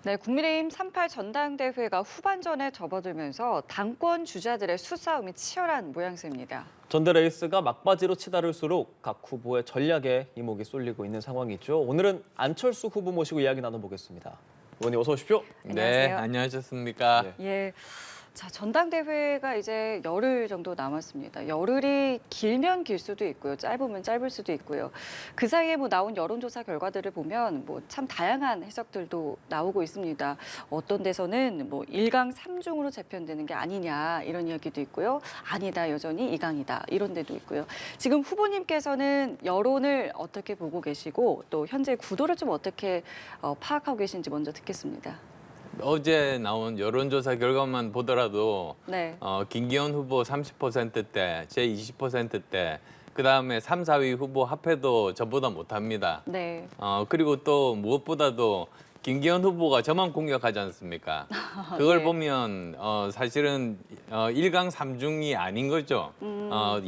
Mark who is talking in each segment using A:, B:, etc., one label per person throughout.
A: 네, 국민의힘 3.8 전당대회가 후반전에 접어들면서 당권 주자들의 수싸움이 치열한 모양새입니다.
B: 전대레이스가 막바지로 치달을수록 각 후보의 전략에 이목이 쏠리고 있는 상황이죠. 오늘은 안철수 후보 모시고 이야기 나눠보겠습니다. 의원님 어서 오십시오.
A: 안녕하세요.
C: 네, 안녕하셨습니까?
B: 예.
A: 예. 자, 전당대회가 이제 열흘 정도 남았습니다. 열흘이 길면 길 수도 있고요. 짧으면 짧을 수도 있고요. 그 사이에 나온 여론조사 결과들을 보면 참 다양한 해석들도 나오고 있습니다. 어떤 데서는 1강 3중으로 재편되는 게 아니냐 이런 이야기도 있고요. 아니다, 여전히 2강이다 이런 데도 있고요. 지금 후보님께서는 여론을 어떻게 보고 계시고 또 현재 구도를 좀 어떻게 파악하고 계신지 먼저 듣겠습니다.
C: 어제 나온 여론조사 결과만 보더라도
A: 네.
C: 김기현 후보 30%대, 제 20%대, 그다음에 3, 4위 후보 합해도 저보다 못합니다.
A: 네.
C: 그리고 또 무엇보다도 김기현 후보가 저만 공격하지 않습니까? 그걸
A: 네.
C: 보면 사실은 1강 3중이 아닌 거죠.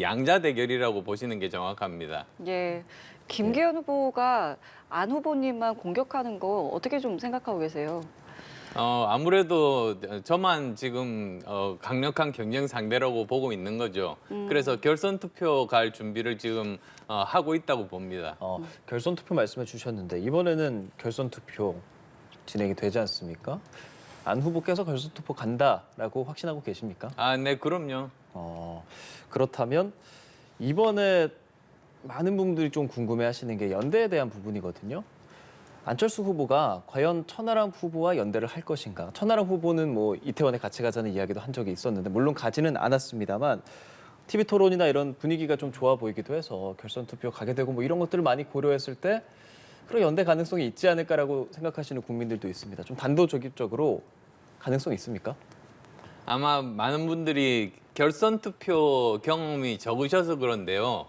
C: 양자 대결이라고 보시는 게 정확합니다.
A: 예. 김기현 후보가 안 후보님만 공격하는 거 어떻게 좀 생각하고 계세요?
C: 아무래도 저만 지금 강력한 경쟁 상대라고 보고 있는 거죠. 그래서 결선 투표 갈 준비를 지금 하고 있다고 봅니다.
B: 결선 투표 말씀해 주셨는데 이번에는 결선 투표 진행이 되지 않습니까? 안 후보께서 결선 투표 간다라고 확신하고 계십니까?
C: 네, 그럼요.
B: 그렇다면 이번에 많은 분들이 좀 궁금해하시는 게 연대에 대한 부분이거든요. 안철수 후보가 과연 천하람 후보와 연대를 할 것인가? 천하람 후보는 이태원에 같이 가자는 이야기도 한 적이 있었는데 물론 가지는 않았습니다만 TV 토론이나 이런 분위기가 좀 좋아 보이기도 해서 결선 투표 가게 되고 이런 것들을 많이 고려했을 때 그런 연대 가능성이 있지 않을까라고 생각하시는 국민들도 있습니다. 좀 단도직입적으로 가능성 있습니까?
C: 아마 많은 분들이 결선 투표 경험이 적으셔서 그런데요.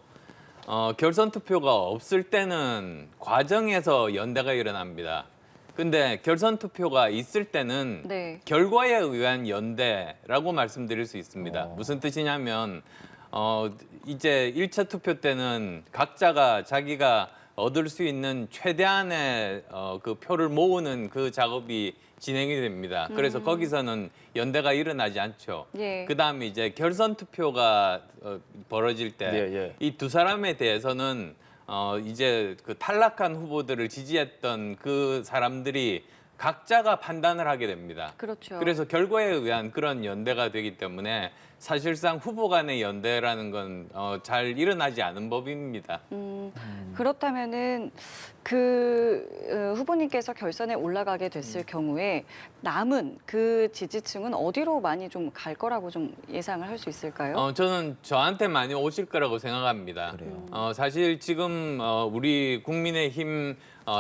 C: 결선 투표가 없을 때는 과정에서 연대가 일어납니다. 근데 결선 투표가 있을 때는
A: 네.
C: 결과에 의한 연대라고 말씀드릴 수 있습니다. 무슨 뜻이냐면 이제 1차 투표 때는 각자가 자기가 얻을 수 있는 최대한의 그 표를 모으는 그 작업이 진행이 됩니다. 그래서 거기서는 연대가 일어나지 않죠.
A: 예.
C: 그다음에 이제 결선 투표가 벌어질 때 이 두 사람에 대해서는 이제 그 탈락한 후보들을 지지했던 그 사람들이 각자가 판단을 하게 됩니다.
A: 그렇죠.
C: 그래서 결과에 의한 그런 연대가 되기 때문에 사실상 후보 간의 연대라는 건 잘 일어나지 않은 법입니다.
A: 그렇다면은 후보님께서 결선에 올라가게 됐을 경우에 남은 그 지지층은 어디로 많이 좀 갈 거라고 좀 예상을 할 수 있을까요?
C: 저는 저한테 많이 오실 거라고 생각합니다.
B: 그래요.
C: 사실 지금 우리 국민의힘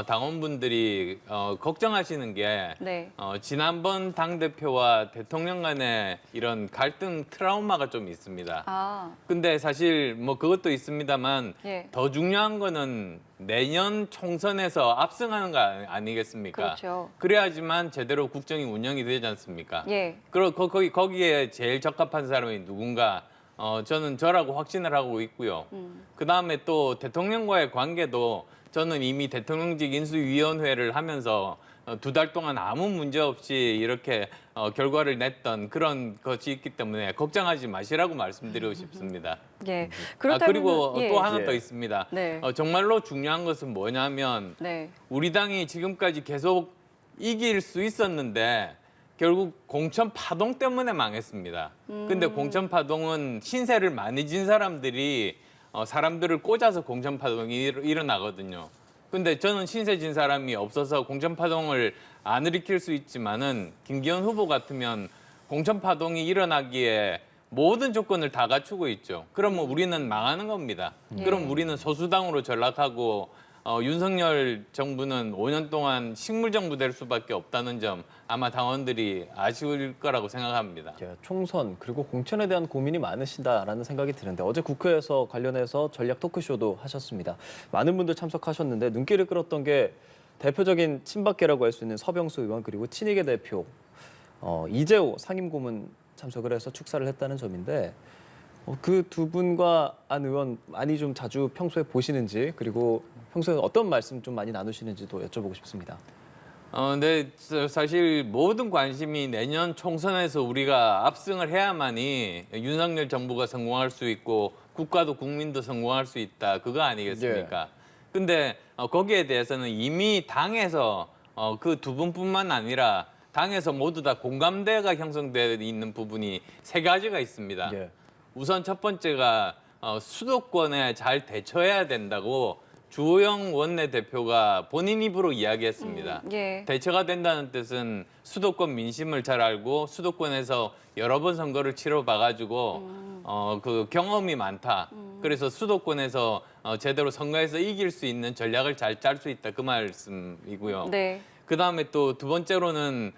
C: 당원분들이 걱정하시는 게
A: 네.
C: 지난번 당대표와 대통령 간의 이런 갈등 트라우마가 좀 있습니다. 근데 사실 그것도 있습니다만
A: 예.
C: 더 중요한 거는 내년 총선에서 압승하는 거 아니겠습니까?
A: 그렇죠.
C: 그래야지만 제대로 국정이 운영이 되지 않습니까?
A: 예.
C: 거기에 제일 적합한 사람이 누군가 저는 저라고 확신을 하고 있고요. 그다음에 또 대통령과의 관계도 저는 이미 대통령직 인수위원회를 하면서 2달 동안 아무 문제 없이 이렇게 결과를 냈던 그런 것이 있기 때문에 걱정하지 마시라고 말씀드리고 싶습니다.
A: 예. 그렇다면
C: 그리고
A: 예.
C: 또 하나
B: 예.
C: 더 있습니다.
A: 네.
C: 정말로 중요한 것은 뭐냐면
A: 네.
C: 우리 당이 지금까지 계속 이길 수 있었는데 결국 공천 파동 때문에 망했습니다. 근데 공천 파동은 신세를 많이 진 사람들이 사람들을 꽂아서 공천 파동이 일어나거든요. 근데 저는 신세 진 사람이 없어서 공천 파동을 안 일으킬 수 있지만은 김기현 후보 같으면 공천 파동이 일어나기에 모든 조건을 다 갖추고 있죠. 그러면 우리는 망하는 겁니다. 그럼 우리는 소수당으로 전락하고 윤석열 정부는 5년 동안 식물정부 될 수밖에 없다는 점 아마 당원들이 아쉬울 거라고 생각합니다.
B: 총선 그리고 공천에 대한 고민이 많으시다라는 생각이 드는데 어제 국회에서 관련해서 전략 토크쇼도 하셨습니다. 많은 분들 참석하셨는데 눈길을 끌었던 게 대표적인 친박계라고 할 수 있는 서병수 의원 그리고 친이계 대표 이재호 상임고문 참석을 해서 축사를 했다는 점인데 그 두 분과 안 의원 많이 좀 자주 평소에 보시는지 그리고 평소에 어떤 말씀 좀 많이 나누시는지도 여쭤보고 싶습니다.
C: 근데 사실 모든 관심이 내년 총선에서 우리가 압승을 해야만이 윤석열 정부가 성공할 수 있고 국가도 국민도 성공할 수 있다. 그거 아니겠습니까? 근데 거기에 대해서는 이미 당에서 그 두 분뿐만 아니라 당에서 모두 다 공감대가 형성되어 있는 부분이 세 가지가 있습니다.
B: 예.
C: 우선 첫 번째가 수도권에 잘 대처해야 된다고 주호영 원내대표가 본인 입으로 이야기했습니다.
A: 예.
C: 대처가 된다는 뜻은 수도권 민심을 잘 알고 수도권에서 여러 번 선거를 치러봐가지고 그 경험이 많다. 그래서 수도권에서 제대로 선거에서 이길 수 있는 전략을 잘 짤 수 있다. 그 말씀이고요.
A: 네.
C: 그다음에 또 두 번째로는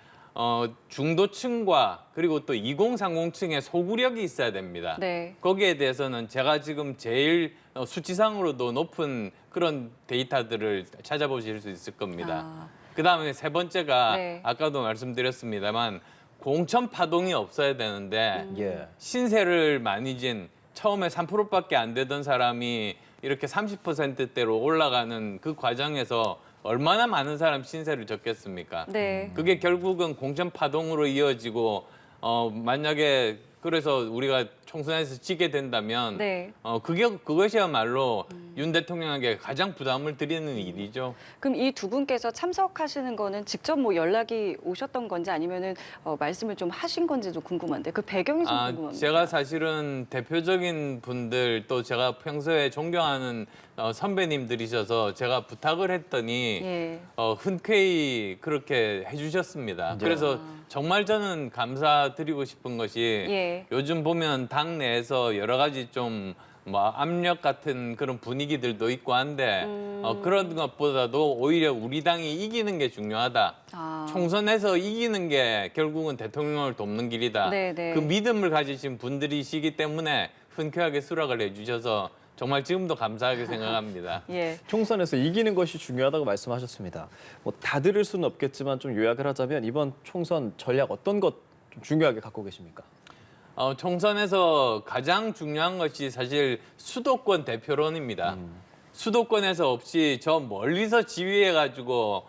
C: 중도층과 그리고 또 2030층의 소구력이 있어야 됩니다.
A: 네.
C: 거기에 대해서는 제가 지금 제일 수치상으로도 높은 그런 데이터들을 찾아보실 수 있을 겁니다.
A: 아.
C: 그다음에 세 번째가
A: 네.
C: 아까도 말씀드렸습니다만 공천 파동이 없어야 되는데
B: 예.
C: 신세를 많이 진 처음에 3%밖에 안 되던 사람이 이렇게 30%대로 올라가는 그 과정에서 얼마나 많은 사람 신세를 졌겠습니까?
A: 네.
C: 그게 결국은 공천 파동으로 이어지고 만약에 그래서 우리가 총선에서 지게 된다면
A: 네.
C: 그것이야말로 윤 대통령에게 가장 부담을 드리는 일이죠.
A: 그럼 이 두 분께서 참석하시는 거는 직접 뭐 연락이 오셨던 건지 아니면은 말씀을 좀 하신 건지도 궁금한데 그 배경이 좀 궁금합니다.
C: 제가 사실은 대표적인 분들 또 제가 평소에 존경하는 선배님들이셔서 제가 부탁을 했더니
A: 예.
C: 흔쾌히 그렇게 해주셨습니다.
B: 네.
C: 그래서 정말 저는 감사드리고 싶은 것이
A: 예.
C: 요즘 보면 당 내에서 여러 가지 좀 뭐 압력 같은 그런 분위기들도 있고 한데 그런 것보다도 오히려 우리 당이 이기는 게 중요하다.
A: 아.
C: 총선에서 이기는 게 결국은 대통령을 돕는 길이다.
A: 네네.
C: 그 믿음을 가지신 분들이시기 때문에 흔쾌하게 수락을 해주셔서 정말 지금도 감사하게 생각합니다.
A: 예.
B: 총선에서 이기는 것이 중요하다고 말씀하셨습니다. 뭐 다 들을 수는 없겠지만 좀 요약을 하자면 이번 총선 전략 어떤 것 좀 중요하게 갖고 계십니까?
C: 총선에서 가장 중요한 것이 사실 수도권 대표론입니다. 수도권에서 없이 저 멀리서 지휘해가지고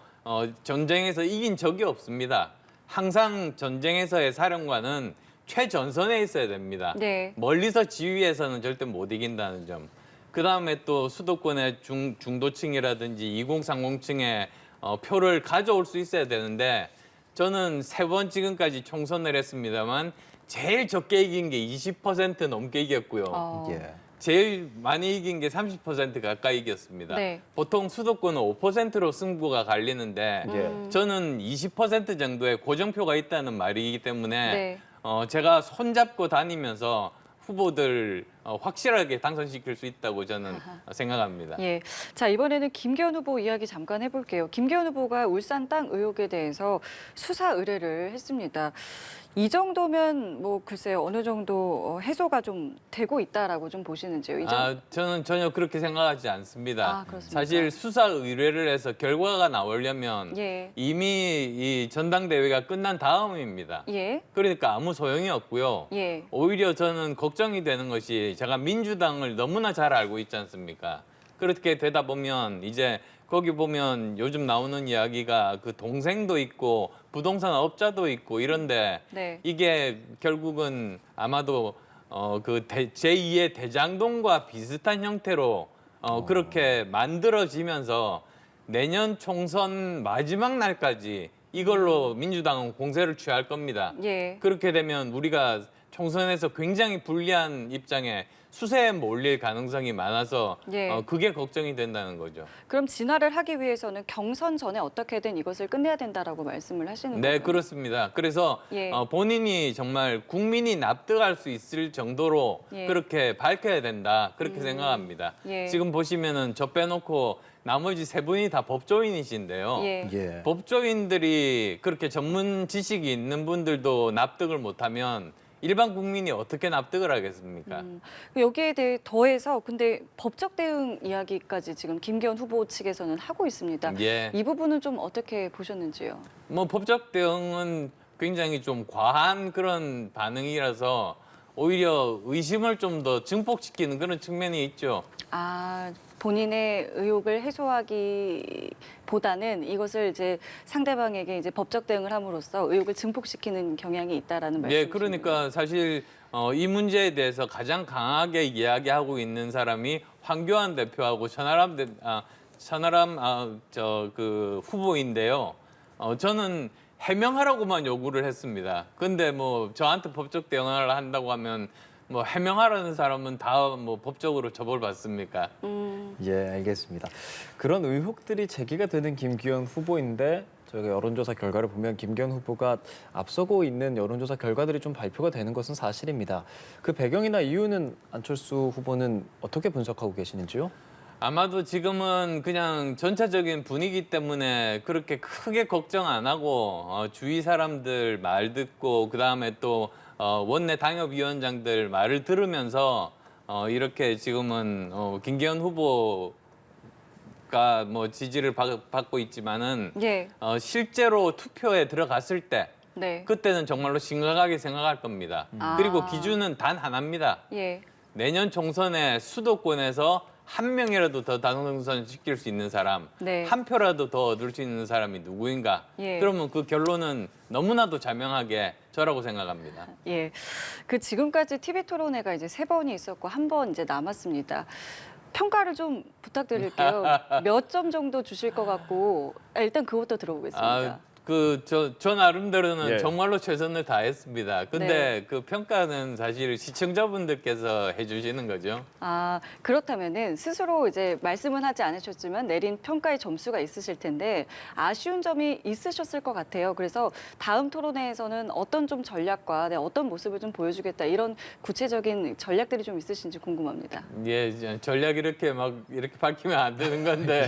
C: 전쟁에서 이긴 적이 없습니다. 항상 전쟁에서의 사령관은 최전선에 있어야 됩니다.
A: 네.
C: 멀리서 지휘해서는 절대 못 이긴다는 점. 그다음에 또 수도권의 중도층이라든지 2030층의 표를 가져올 수 있어야 되는데 저는 세 번 지금까지 총선을 했습니다만 제일 적게 이긴 게 20% 넘게 이겼고요.
B: 예.
C: 제일 많이 이긴 게 30% 가까이 이겼습니다.
A: 네.
C: 보통 수도권은 5%로 승부가 갈리는데
B: 예.
C: 저는 20% 정도의 고정표가 있다는 말이기 때문에
A: 네.
C: 제가 손잡고 다니면서 후보들 확실하게 당선시킬 수 있다고 저는 생각합니다.
A: 예. 자, 이번에는 김기현 후보 이야기 잠깐 해볼게요. 김기현 후보가 울산 땅 의혹에 대해서 수사 의뢰를 했습니다. 이 정도면 뭐 글쎄요 어느 정도 해소가 좀 되고 있다라고 좀 보시는지요?
C: 저는 전혀 그렇게 생각하지 않습니다.
A: 아, 그렇습니까?
C: 사실 수사 의뢰를 해서 결과가 나오려면
A: 예.
C: 이미 이 전당대회가 끝난 다음입니다.
A: 예.
C: 그러니까 아무 소용이 없고요.
A: 예.
C: 오히려 저는 걱정이 되는 것이 제가 민주당을 너무나 잘 알고 있지 않습니까? 그렇게 되다 보면 이제 거기 보면 요즘 나오는 이야기가 그 동생도 있고 부동산 업자도 있고 이런데
A: 네.
C: 이게 결국은 아마도 그 제2의 대장동과 비슷한 형태로 그렇게 만들어지면서 내년 총선 마지막 날까지 이걸로 민주당은 공세를 취할 겁니다.
A: 예.
C: 그렇게 되면 우리가 총선에서 굉장히 불리한 입장에 수세에 몰릴 가능성이 많아서
A: 예.
C: 그게 걱정이 된다는 거죠.
A: 그럼 진화를 하기 위해서는 경선 전에 어떻게든 이것을 끝내야 된다라고 말씀을 하시는 거예요?
C: 네, 그렇습니다. 그래서
A: 예.
C: 본인이 정말 국민이 납득할 수 있을 정도로
A: 예.
C: 그렇게 밝혀야 된다. 그렇게 생각합니다.
A: 예.
C: 지금 보시면은 저 빼놓고 나머지 세 분이 다 법조인이신데요.
A: 예.
B: 예.
C: 법조인들이 그렇게 전문 지식이 있는 분들도 납득을 못하면 일반 국민이 어떻게 납득을 하겠습니까?
A: 여기에 대해 더해서 근데 법적 대응 이야기까지 지금 김기현 후보 측에서는 하고 있습니다.
C: 예.
A: 이 부분은 좀 어떻게 보셨는지요?
C: 뭐 법적 대응은 굉장히 좀 과한 그런 반응이라서 오히려 의심을 좀 더 증폭시키는 그런 측면이 있죠.
A: 아, 본인의 의혹을 해소하기보다는 이것을 이제 상대방에게 이제 법적 대응을 함으로써 의혹을 증폭시키는 경향이 있다라는 말씀이시죠.
C: 예, 그러니까 사실 이 문제에 대해서 가장 강하게 이야기하고 있는 사람이 황교안 대표하고 천하람 그 후보인데요. 저는 해명하라고만 요구를 했습니다. 근데 뭐 저한테 법적 대응을 한다고 하면 뭐 해명하라는 사람은 다 뭐 법적으로 처벌받습니까?
B: 예, 알겠습니다. 그런 의혹들이 제기가 되는 김기현 후보인데 저희가 여론조사 결과를 보면 김기현 후보가 앞서고 있는 여론조사 결과들이 좀 발표가 되는 것은 사실입니다. 그 배경이나 이유는 안철수 후보는 어떻게 분석하고 계시는지요?
C: 아마도 지금은 그냥 전체적인 분위기 때문에 그렇게 크게 걱정 안 하고 주위 사람들 말 듣고 그다음에 또 원내 당협위원장들 말을 들으면서 이렇게 지금은 김기현 후보가 뭐 지지를 받고 있지만은
A: 예.
C: 실제로 투표에 들어갔을 때
A: 네.
C: 그때는 정말로 심각하게 생각할 겁니다.
A: 아.
C: 그리고 기준은 단 하나입니다.
A: 예.
C: 내년 총선에 수도권에서 한 명이라도 더 당선시킬 수 있는 사람,
A: 네.
C: 한 표라도 더 얻을 수 있는 사람이 누구인가?
A: 예.
C: 그러면 그 결론은 너무나도 자명하게 저라고 생각합니다.
A: 예. 그 지금까지 TV 토론회가 이제 3번이 있었고 1번 이제 남았습니다. 평가를 좀 부탁드릴게요. 몇 점 정도 주실 것 같고 일단 그것도 들어보겠습니다.
C: 저 나름대로는
B: 예.
C: 정말로 최선을 다했습니다. 근데
A: 네.
C: 그 평가는 사실 시청자분들께서 해주시는 거죠.
A: 아, 그렇다면은 스스로 이제 말씀은 하지 않으셨지만 내린 평가의 점수가 있으실 텐데 아쉬운 점이 있으셨을 것 같아요. 그래서 다음 토론회에서는 어떤 좀 전략과 어떤 모습을 좀 보여주겠다 이런 구체적인 전략들이 좀 있으신지 궁금합니다.
C: 예, 이제 전략 이렇게 밝히면 안 되는 건데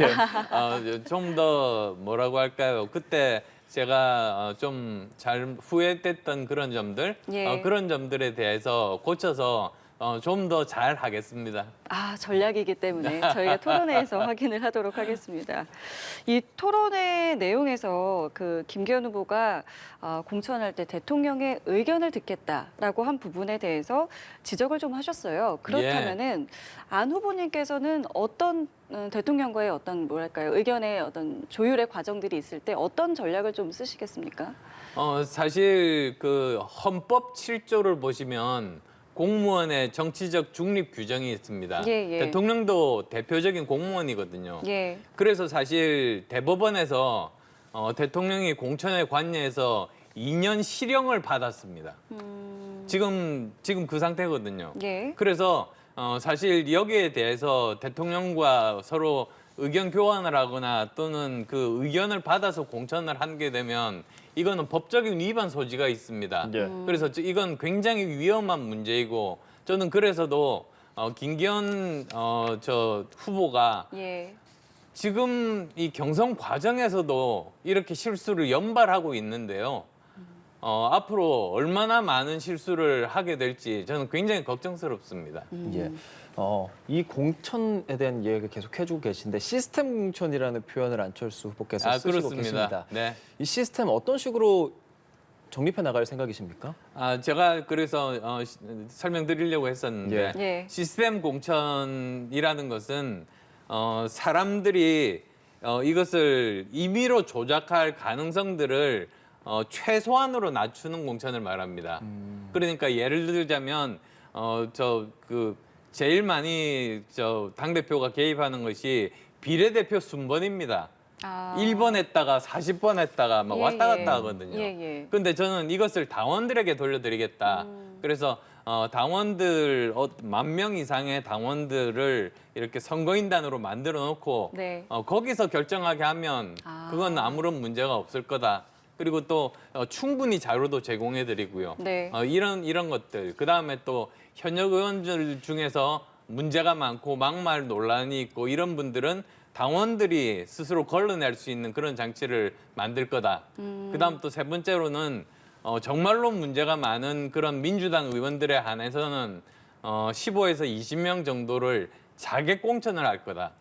C: 좀 더 뭐라고 할까요? 그때 제가 좀 잘 후회됐던 그런 점들,
A: 예.
C: 그런 점들에 대해서 고쳐서 좀 더 잘 하겠습니다.
A: 아, 전략이기 때문에 저희가 토론회에서 확인을 하도록 하겠습니다. 이 토론회 내용에서 그 김기현 후보가 공천할 때 대통령의 의견을 듣겠다라고 한 부분에 대해서 지적을 좀 하셨어요. 그렇다면은 안 후보님께서는 어떤 대통령과의 어떤 뭐랄까요 의견의 어떤 조율의 과정들이 있을 때 어떤 전략을 좀 쓰시겠습니까?
C: 사실 그 헌법 7조를 보시면 공무원의 정치적 중립 규정이 있습니다.
A: 예, 예.
C: 대통령도 대표적인 공무원이거든요.
A: 예.
C: 그래서 사실 대법원에서 대통령이 공천에 관여해서 2년 실형을 받았습니다. 지금 그 상태거든요.
A: 예.
C: 그래서 사실 여기에 대해서 대통령과 서로 의견 교환을 하거나 또는 그 의견을 받아서 공천을 하게 되면 이거는 법적인 위반 소지가 있습니다.
B: 예.
C: 그래서 이건 굉장히 위험한 문제이고 저는 그래서도 김기현 저 후보가
A: 예.
C: 지금 이 경선 과정에서도 이렇게 실수를 연발하고 있는데요. 앞으로 얼마나 많은 실수를 하게 될지 저는 굉장히 걱정스럽습니다.
B: 예. 이 공천에 대한 이야기 계속 해주고 계신데 시스템 공천이라는 표현을 안철수 후보께서 쓰시고
C: 그렇습니다.
B: 계십니다.
C: 네.
B: 이 시스템 어떤 식으로 정립해 나갈 생각이십니까?
C: 제가 그래서 설명드리려고 했었는데
A: 예.
C: 시스템 공천이라는 것은 사람들이 이것을 임의로 조작할 가능성들을 최소한으로 낮추는 공천을 말합니다. 그러니까 예를 들자면 제일 많이 당대표가 개입하는 것이 비례대표 순번입니다.
A: 아.
C: 1번 했다가 40번 했다가 막
A: 예,
C: 왔다
A: 예.
C: 갔다 하거든요.
A: 예, 예.
C: 근데 저는 이것을 당원들에게 돌려드리겠다. 그래서 당원들 10,000명 이상의 당원들을 이렇게 선거인단으로 만들어 놓고
A: 네.
C: 거기서 결정하게 하면
A: 아.
C: 그건 아무런 문제가 없을 거다. 그리고 또 충분히 자료도 제공해 드리고요.
A: 네.
C: 이런 것들. 그다음에 또 현역 의원들 중에서 문제가 많고 막말 논란이 있고 이런 분들은 당원들이 스스로 걸러낼 수 있는 그런 장치를 만들 거다. 그다음 또 세 번째로는 정말로 문제가 많은 그런 민주당 의원들에 한해서는 15에서 20명 정도를 자객 공천을 할 거다.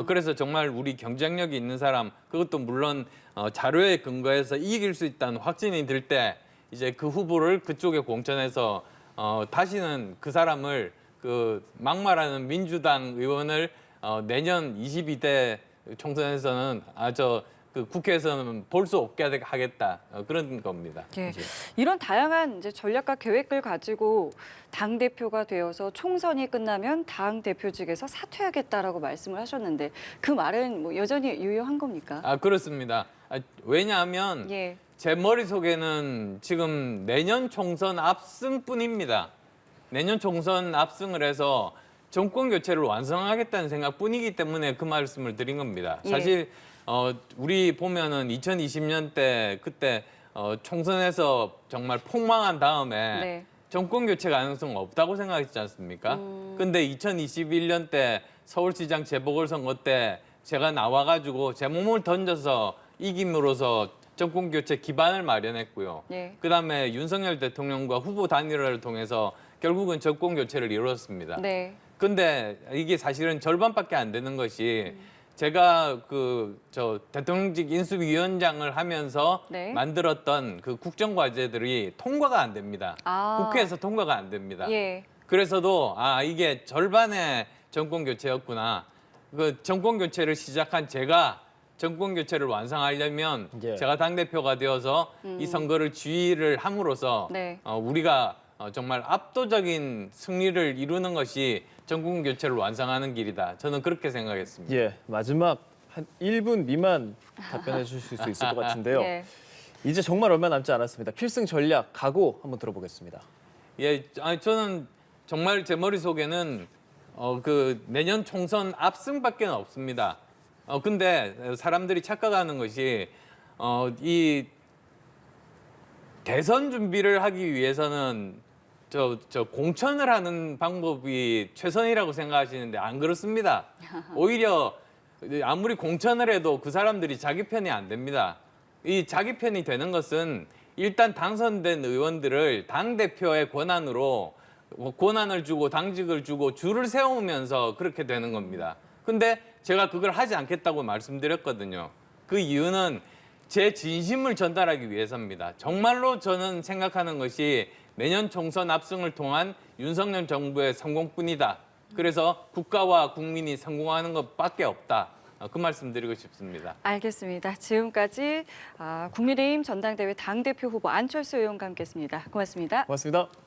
C: 그래서 정말 우리 경쟁력이 있는 사람, 그것도 물론 자료에 근거해서 이길 수 있다는 확신이 들 때 이제 그 후보를 그쪽에 공천해서 다시는 그 사람을 그 막말하는 민주당 의원을 내년 22대 총선에서는 그 국회에서는 볼 수 없게 하겠다 그런 겁니다.
A: 예. 이런 다양한 이제 전략과 계획을 가지고 당 대표가 되어서 총선이 끝나면 당 대표직에서 사퇴하겠다라고 말씀을 하셨는데 그 말은 뭐 여전히 유효한 겁니까?
C: 그렇습니다. 왜냐하면
A: 예.
C: 제 머릿속에는 지금 내년 총선 압승뿐입니다. 내년 총선 압승을 해서 정권 교체를 완성하겠다는 생각뿐이기 때문에 그 말씀을 드린 겁니다.
A: 예.
C: 사실 우리 보면은 2020년 때 그때 총선에서 정말 폭망한 다음에
A: 네.
C: 정권 교체 가능성 없다고 생각했지 않습니까? 근데 2021년 때 서울시장 재보궐선거 때 제가 나와가지고 제 몸을 던져서 이김으로써 정권 교체 기반을 마련했고요.
A: 예.
C: 그다음에 윤석열 대통령과 후보 단일화를 통해서 결국은 정권 교체를 이루었습니다.
A: 네.
C: 근데 이게 사실은 절반밖에 안 되는 것이 제가 대통령직 인수위원장을 하면서
A: 네.
C: 만들었던 그 국정과제들이 통과가 안 됩니다.
A: 아.
C: 국회에서 통과가 안 됩니다.
A: 예.
C: 그래서도 이게 절반의 정권 교체였구나. 그 정권 교체를 시작한 제가 정권 교체를 완성하려면
B: 예.
C: 제가 당대표가 되어서 이 선거를 지휘를 함으로써
A: 네.
C: 우리가 정말 압도적인 승리를 이루는 것이 정권 교체를 완성하는 길이다. 저는 그렇게 생각했습니다.
B: 예, 마지막 한 1분 미만 답변해 주실 수 있을 것 같은데요.
A: 예.
B: 이제 정말 얼마 남지 않았습니다. 필승 전략, 각오 한번 들어보겠습니다.
C: 예, 저는 정말 제 머릿속에는 그 내년 총선 압승밖에 없습니다. 근데 사람들이 착각하는 것이 이 대선 준비를 하기 위해서는 공천을 하는 방법이 최선이라고 생각하시는데 안 그렇습니다. 오히려 아무리 공천을 해도 그 사람들이 자기 편이 안 됩니다. 이 자기 편이 되는 것은 일단 당선된 의원들을 당대표의 권한으로 권한을 주고 당직을 주고 줄을 세우면서 그렇게 되는 겁니다. 근데 제가 그걸 하지 않겠다고 말씀드렸거든요. 그 이유는 제 진심을 전달하기 위해서입니다. 정말로 저는 생각하는 것이 내년 총선 압승을 통한 윤석열 정부의 성공뿐이다. 그래서 국가와 국민이 성공하는 것밖에 없다. 그 말씀 드리고 싶습니다.
A: 알겠습니다. 지금까지 국민의힘 전당대회 당대표 후보 안철수 의원과 함께했습니다. 고맙습니다.
B: 고맙습니다.